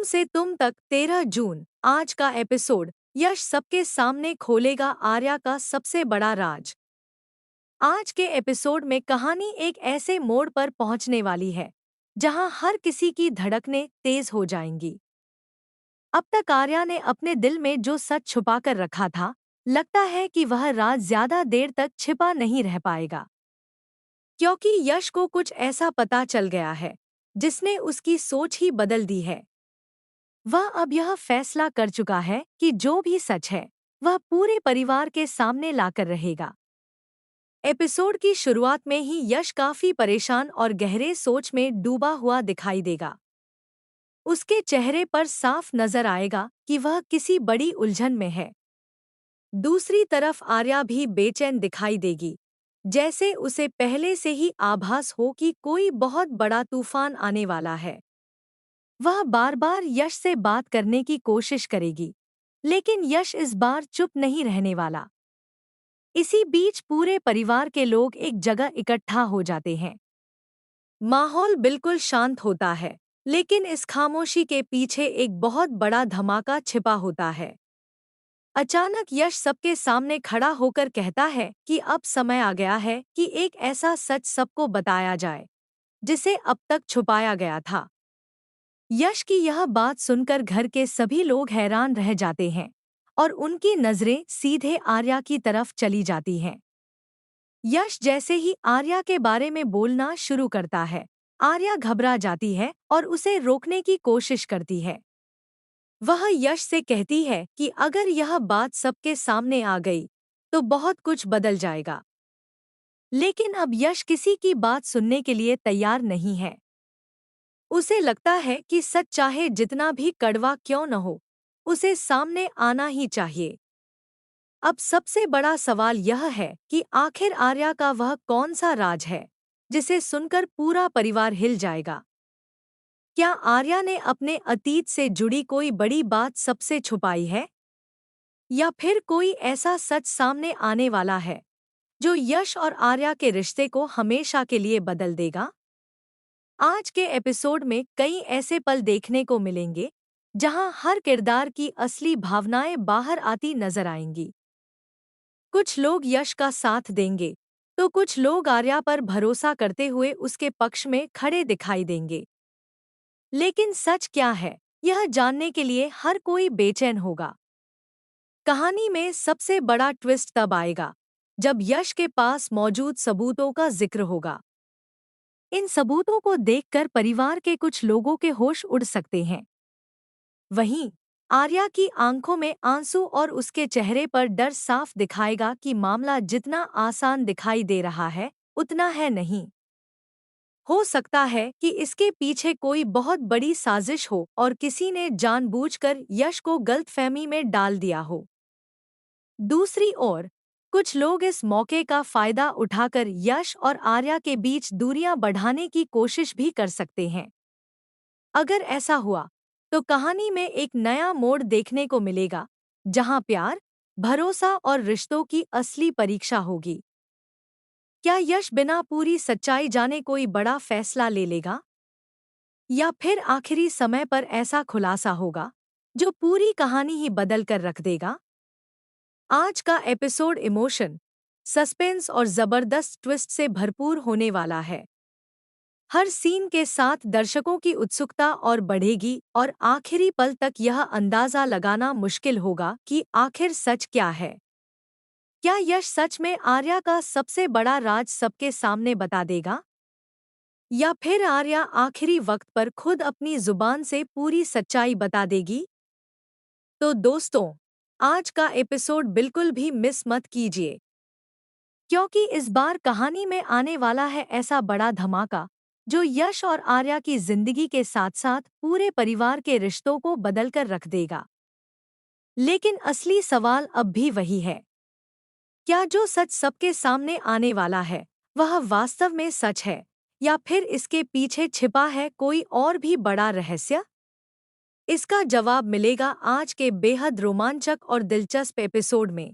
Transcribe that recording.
से तुम तक 13 जून। आज का एपिसोड यश सबके सामने खोलेगा आर्या का सबसे बड़ा राज। आज के एपिसोड में कहानी एक ऐसे मोड़ पर पहुंचने वाली है जहां हर किसी की धड़कनें तेज हो जाएंगी। अब तक आर्या ने अपने दिल में जो सच छुपा कर रखा था, लगता है कि वह राज ज्यादा देर तक छिपा नहीं रह पाएगा, क्योंकि यश को कुछ ऐसा पता चल गया है जिसने उसकी सोच ही बदल दी है। वह अब यह फैसला कर चुका है कि जो भी सच है वह पूरे परिवार के सामने लाकर रहेगा। एपिसोड की शुरुआत में ही यश काफी परेशान और गहरे सोच में डूबा हुआ दिखाई देगा। उसके चेहरे पर साफ नजर आएगा कि वह किसी बड़ी उलझन में है। दूसरी तरफ आर्या भी बेचैन दिखाई देगी, जैसे उसे पहले से ही आभास हो कि कोई बहुत बड़ा तूफान आने वाला है। वह बार बार यश से बात करने की कोशिश करेगी, लेकिन यश इस बार चुप नहीं रहने वाला। इसी बीच पूरे परिवार के लोग एक जगह इकट्ठा हो जाते हैं। माहौल बिल्कुल शांत होता है, लेकिन इस खामोशी के पीछे एक बहुत बड़ा धमाका छिपा होता है। अचानक यश सबके सामने खड़ा होकर कहता है कि अब समय आ गया है कि एक ऐसा सच सबको बताया जाए जिसे अब तक छुपाया गया था। यश की यह बात सुनकर घर के सभी लोग हैरान रह जाते हैं और उनकी नजरें सीधे आर्या की तरफ चली जाती हैं। यश जैसे ही आर्या के बारे में बोलना शुरू करता है, आर्या घबरा जाती है और उसे रोकने की कोशिश करती है। वह यश से कहती है कि अगर यह बात सबके सामने आ गई तो बहुत कुछ बदल जाएगा। लेकिन अब यश किसी की बात सुनने के लिए तैयार नहीं है। उसे लगता है कि सच चाहे जितना भी कड़वा क्यों न हो, उसे सामने आना ही चाहिए। अब सबसे बड़ा सवाल यह है कि आखिर आर्या का वह कौन सा राज है जिसे सुनकर पूरा परिवार हिल जाएगा। क्या आर्या ने अपने अतीत से जुड़ी कोई बड़ी बात सबसे छुपाई है, या फिर कोई ऐसा सच सामने आने वाला है जो यश और आर्या के रिश्ते को हमेशा के लिए बदल देगा। आज के एपिसोड में कई ऐसे पल देखने को मिलेंगे जहां हर किरदार की असली भावनाएं बाहर आती नजर आएंगी। कुछ लोग यश का साथ देंगे, तो कुछ लोग आर्या पर भरोसा करते हुए उसके पक्ष में खड़े दिखाई देंगे। लेकिन सच क्या है, यह जानने के लिए हर कोई बेचैन होगा। कहानी में सबसे बड़ा ट्विस्ट तब आएगा जब यश के पास मौजूद सबूतों का जिक्र होगा। इन सबूतों को देखकर परिवार के कुछ लोगों के होश उड़ सकते हैं। वहीं आर्या की आंखों में आंसू और उसके चेहरे पर डर साफ दिखाएगा कि मामला जितना आसान दिखाई दे रहा है उतना है नहीं। हो सकता है कि इसके पीछे कोई बहुत बड़ी साजिश हो और किसी ने जानबूझकर यश को गलतफहमी में डाल दिया हो। दूसरी ओर कुछ लोग इस मौके का फायदा उठाकर यश और आर्या के बीच दूरियां बढ़ाने की कोशिश भी कर सकते हैं। अगर ऐसा हुआ तो कहानी में एक नया मोड़ देखने को मिलेगा, जहां प्यार, भरोसा और रिश्तों की असली परीक्षा होगी। क्या यश बिना पूरी सच्चाई जाने कोई बड़ा फैसला ले लेगा, या फिर आखिरी समय पर ऐसा खुलासा होगा जो पूरी कहानी ही बदल कर रख देगा। आज का एपिसोड इमोशन, सस्पेंस और जबरदस्त ट्विस्ट से भरपूर होने वाला है। हर सीन के साथ दर्शकों की उत्सुकता और बढ़ेगी और आखिरी पल तक यह अंदाजा लगाना मुश्किल होगा कि आखिर सच क्या है। क्या यश सच में आर्या का सबसे बड़ा राज सबके सामने बता देगा, या फिर आर्या आखिरी वक्त पर खुद अपनी जुबान से पूरी सच्चाई बता देगी। तो दोस्तों, आज का एपिसोड बिल्कुल भी मिस मत कीजिए, क्योंकि इस बार कहानी में आने वाला है ऐसा बड़ा धमाका जो यश और आर्या की जिंदगी के साथ साथ पूरे परिवार के रिश्तों को बदल कर रख देगा। लेकिन असली सवाल अब भी वही है, क्या जो सच सबके सामने आने वाला है वह वास्तव में सच है, या फिर इसके पीछे छिपा है कोई और भी बड़ा रहस्य। इसका जवाब मिलेगा आज के बेहद रोमांचक और दिलचस्प एपिसोड में।